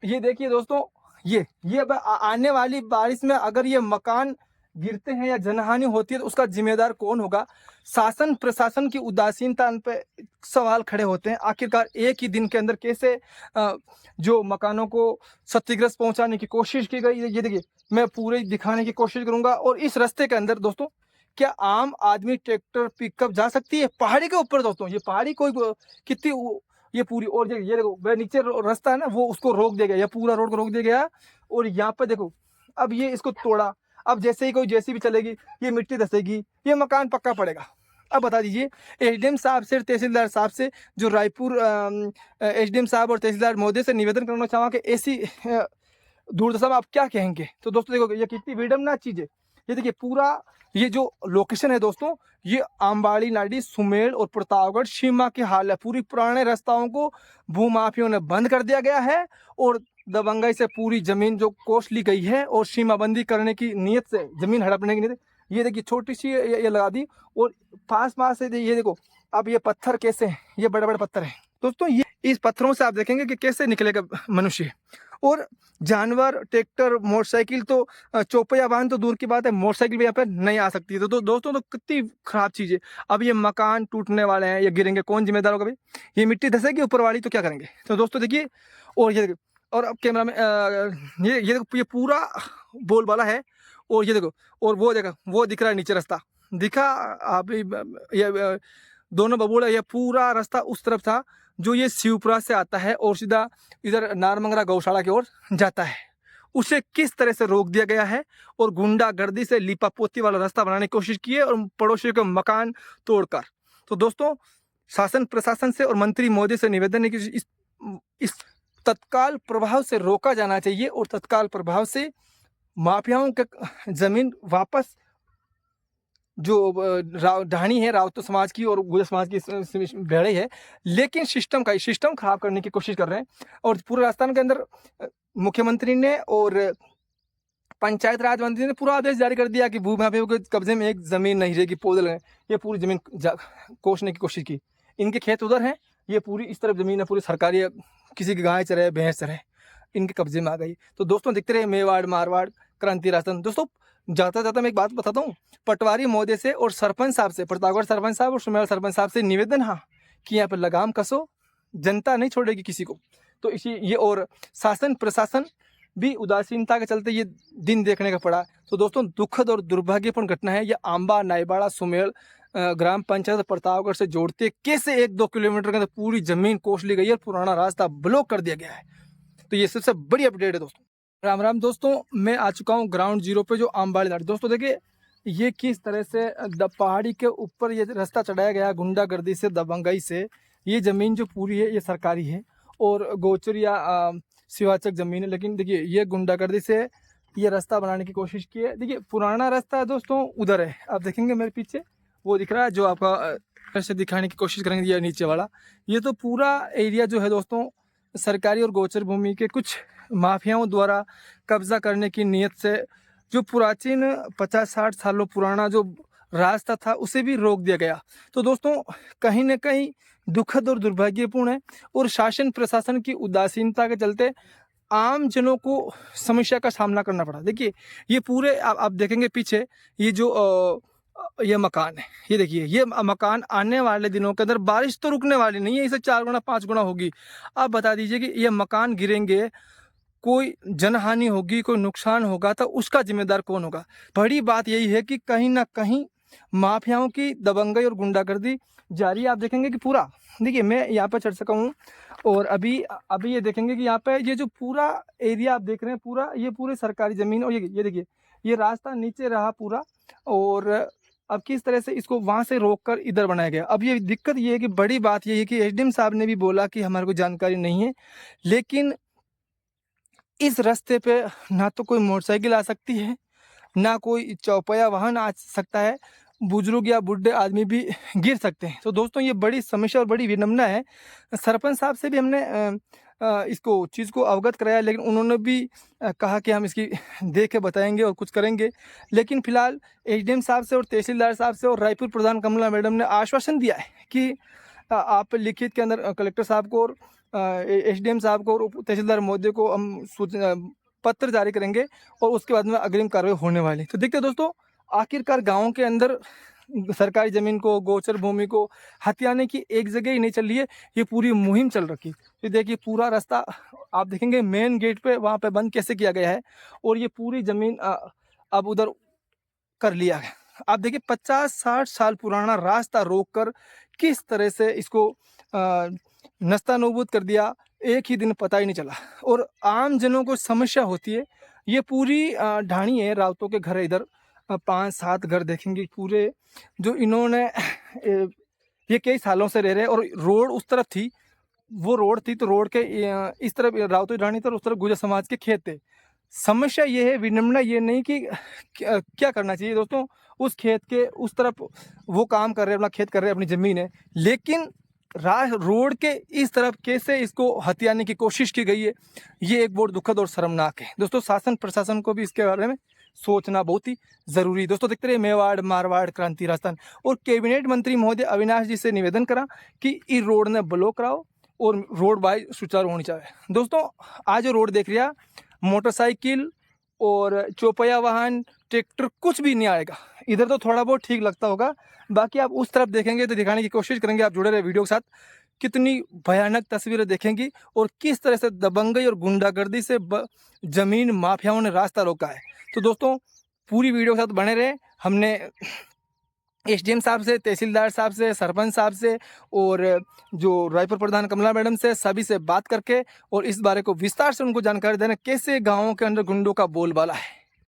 ये देखिए दोस्तों, ये आने वाली बारिश में अगर ये मकान गिरते हैं या जनहानि होती है तो उसका जिम्मेदार कौन होगा? शासन प्रशासन की उदासीनता पे सवाल खड़े होते हैं। आखिरकार एक ही दिन के अंदर कैसे जो मकानों को क्षतिग्रस्त पहुंचाने की कोशिश की गई, ये देखिए मैं पूरे दिखाने की कोशिश करूंगा। और इस रास्ते के अंदर दोस्तों, क्या आम आदमी ट्रैक्टर पिकअप जा सकती है पहाड़ी के ऊपर? दोस्तों ये पहाड़ी कोई कितनी ये पूरी, और ये देखो वह नीचे रास्ता है ना, वो उसको रोक दिया गया, या पूरा रोड को रोक दिया गया। और यहाँ पे देखो, अब ये इसको तोड़ा, अब जैसे ही कोई जेसीबी चलेगी ये मिट्टी धसेगी, ये मकान पक्का पड़ेगा। अब बता दीजिए एसडीएम साहब से, तहसीलदार साहब से, जो रायपुर एसडीएम साहब और तहसीलदार महोदय से निवेदन करना चाहूँगा कि ऐसी दुर्दशा में आप क्या कहेंगे? तो दोस्तों देखो ये कितनी विडम्बना चीज है। ये देखिए पूरा ये जो लोकेशन है दोस्तों, ये आंबाड़ी नाडी सुमेल और प्रतापगढ़ सीमा की हाल है। पूरी पुराने रास्ताओं को भूमाफियों ने बंद कर दिया गया है और दबंगई से पूरी जमीन जो कोस ली गई है और सीमाबंदी करने की नीयत से, जमीन हड़पने की नीयत। ये देखिए छोटी सी ये लगा दी और पास से ये देखो अब ये पत्थर कैसे हैं, ये बड़े बड़े पत्थर हैं दोस्तों। ये इस पत्थरों से आप देखेंगे कि कैसे निकलेगा मनुष्य। और जानवर, ट्रैक्टर, मोटरसाइकिल तो चौपहिया वाहन तो दूर की बात है, मोटरसाइकिल भी यहाँ पे नहीं आ सकती है। तो दोस्तों तो कितनी खराब चीज़ है। अब ये मकान टूटने वाले हैं, ये गिरेंगे, कौन जिम्मेदार होगा भाई? ये मिट्टी धसेगी ऊपर वाली, तो क्या करेंगे? तो दोस्तों देखिए, और ये और अब कैमरा में ये पूरा बोलबाला है। और ये देखो, और वो देखो, वो दिख रहा है नीचे रास्ता दिखा आप, ये दोनों बबूला, ये पूरा रास्ता उस तरफ था जो ये शिवपुरा से आता है और सीधा इधर नारमंगरा गौशाला की ओर जाता है। उसे किस तरह से रोक दिया गया है और गुंडागर्दी से लिपापोती वाला रास्ता बनाने की कोशिश की है और पड़ोसियों के मकान तोड़कर। तो दोस्तों शासन प्रशासन से और मंत्री महोदय से निवेदन है कि इस तत्काल प्रभाव से रोका जाना चाहिए और तत्काल प्रभाव से माफियाओं के जमीन वापस, जो ढाणी है रावत समाज की और गुजर समाज की भेड़े है, लेकिन सिस्टम खराब करने की कोशिश कर रहे हैं। और पूरे राजस्थान के अंदर मुख्यमंत्री ने और पंचायत राज मंत्री ने पूरा आदेश जारी कर दिया कि भूमाफियों के कब्जे में एक जमीन नहीं रहेगी, पौधे लगे। ये पूरी जमीन कोसने की कोशिश की। इनके खेत उधर हैं, ये पूरी इस तरफ जमीन है, पूरी सरकारी, किसी की गाय चरे, भैंस चरे, इनके कब्जे में आ गई। तो दोस्तों देखते रहे मेवाड़, मारवाड़, क्रांति राजस्थान। दोस्तों जाता जाता मैं एक बात बताता हूँ, पटवारी महोदय से और सरपंच साहब से, प्रतापगढ़ सरपंच साहब और सुमेल सरपंच साहब से निवेदन हाँ कि यहाँ पर लगाम कसो, जनता नहीं छोड़ेगी किसी को। तो इसी ये और शासन प्रशासन भी उदासीनता के चलते ये दिन देखने का पड़ा। तो दोस्तों दुखद और दुर्भाग्यपूर्ण घटना है। ये आंबा, नाईबाड़ा, सुमेल ग्राम पंचायत प्रतापगढ़ से जोड़ते कैसे 1-2 किलोमीटर के अंदर पूरी जमीन कोस ली गई है और पुराना रास्ता ब्लॉक कर दिया गया है। तो ये सबसे बड़ी अपडेट है दोस्तों। राम राम दोस्तों, मैं आ चुका हूँ ग्राउंड जीरो पे, जो आंबाड़ी नाडी। दोस्तों देखिए ये किस तरह से पहाड़ी के ऊपर ये रास्ता चढ़ाया गया गुंडागर्दी से, दबंगई से। ये ज़मीन जो पूरी है ये सरकारी है और गोचर या शिवाचक ज़मीन है, लेकिन देखिए ये गुंडागर्दी से ये रास्ता बनाने की कोशिश की है। देखिए पुराना रास्ता है दोस्तों, उधर है, आप देखेंगे मेरे पीछे वो दिख रहा है, जो आपका ऐसे दिखाने की कोशिश करेंगे, ये नीचे वाला। ये तो पूरा एरिया जो है दोस्तों सरकारी और गोचर भूमि के कुछ माफियाओं द्वारा कब्जा करने की नीयत से, जो प्राचीन 50-60 सालों पुराना जो रास्ता था उसे भी रोक दिया गया। तो दोस्तों कहीं ना कहीं दुखद और दुर्भाग्यपूर्ण है और शासन प्रशासन की उदासीनता के चलते आम जनों को समस्या का सामना करना पड़ा। देखिए ये पूरे आप देखेंगे पीछे, ये जो ये मकान है, ये देखिए ये मकान आने वाले दिनों के अंदर बारिश तो रुकने वाली नहीं है, इसे 4 गुना 5 गुना होगी। आप बता दीजिए कि ये मकान गिरेंगे, कोई जनहानि होगी, कोई नुकसान होगा, तो उसका जिम्मेदार कौन होगा? बड़ी बात यही है कि कहीं ना कहीं माफियाओं की दबंगई और गुंडागर्दी जारी। आप देखेंगे कि पूरा, देखिए मैं यहाँ पर चढ़ सका हूँ और अभी ये देखेंगे कि यहाँ पे ये जो पूरा एरिया आप देख रहे हैं, पूरा ये पूरी सरकारी ज़मीन। और ये देखिए ये रास्ता नीचे रहा पूरा, और अब किस तरह से इसको वहाँ से रोककर इधर बनाया गया। अब ये दिक्कत ये है कि बड़ी बात ये है कि एसडीएम साहब ने भी बोला कि हमारे को जानकारी नहीं है, लेकिन इस रास्ते पे ना तो कोई मोटरसाइकिल आ सकती है, ना कोई चौपहिया वाहन आ सकता है, बुजुर्ग या बूढ़े आदमी भी गिर सकते हैं। तो दोस्तों ये बड़ी समस्या और बड़ी विडंबना है। सरपंच साहब से भी हमने इसको चीज़ को अवगत कराया, लेकिन उन्होंने भी कहा कि हम इसकी देख के बताएंगे और कुछ करेंगे। लेकिन फिलहाल एसडीएम साहब से और तहसीलदार साहब से और रायपुर प्रधान कमला मैडम ने आश्वासन दिया है कि आप लिखित के अंदर कलेक्टर साहब को और एसडीएम साहब को और तहसीलदार महोदय को हम सूचना पत्र जारी करेंगे और उसके बाद में अग्रिम कार्रवाई होने वाली। तो देखते हैं दोस्तों, आखिरकार गाँव के अंदर सरकारी ज़मीन को, गोचर भूमि को हथियाने की एक जगह ही नहीं चल रही है, ये पूरी मुहिम चल रखी। ये देखिए पूरा रास्ता आप देखेंगे मेन गेट पे वहाँ पे बंद कैसे किया गया है और ये पूरी ज़मीन अब उधर कर लिया है। आप देखिए 50-60 साल पुराना रास्ता रोककर किस तरह से इसको नस्तानाबूद कर दिया, एक ही दिन पता ही नहीं चला। और आम जनों को समस्या होती है। ये पूरी ढाणी है, रावतों के घर है इधर 5-7 घर देखेंगे पूरे, जो इन्होंने ये कई सालों से रह रहे हैं। और रोड उस तरफ थी, वो रोड थी तो रोड के इस तरफ रावतों ढाणी तर, उस तरफ गुर्जर समाज के खेत थे। समस्या ये है, विडंबना ये नहीं कि क्या करना चाहिए दोस्तों, उस खेत के उस तरफ वो काम कर रहे हैं, अपना खेत कर रहे हैं, अपनी ज़मीन है, लेकिन रोड के इस तरफ कैसे इसको हथियाने की कोशिश की गई है, ये एक बहुत दुखद और शर्मनाक है। दोस्तों शासन प्रशासन को भी इसके बारे में सोचना बहुत ही ज़रूरी है। दोस्तों देखते रहिए मेवाड़ मारवाड़ क्रांति राजस्थान। और कैबिनेट मंत्री महोदय अविनाश जी से निवेदन करा कि ई रोड ने ब्लॉक कराओ और रोड बाई सुचारू होनी चाहिए। दोस्तों आज रोड देख रहा, मोटरसाइकिल और चौपहिया वाहन, ट्रैक्टर कुछ भी नहीं आएगा इधर। तो थोड़ा बहुत ठीक लगता होगा, बाकी आप उस तरफ देखेंगे तो दिखाने की कोशिश करेंगे। आप जुड़े रहे वीडियो के साथ, कितनी भयानक तस्वीरें देखेंगी और किस तरह से दबंगई और गुंडागर्दी से जमीन माफियाओं ने रास्ता रोका है। तो दोस्तों पूरी वीडियो के साथ बने रहे। हमने एसडीएम साहब से, तहसीलदार साहब से, सरपंच साहब से और जो रायपुर प्रधान कमला मैडम से, सभी से बात करके और इस बारे को विस्तार से उनको जानकारी देना कैसे गाँवों के अंदर गुंडों का बोलबाला है।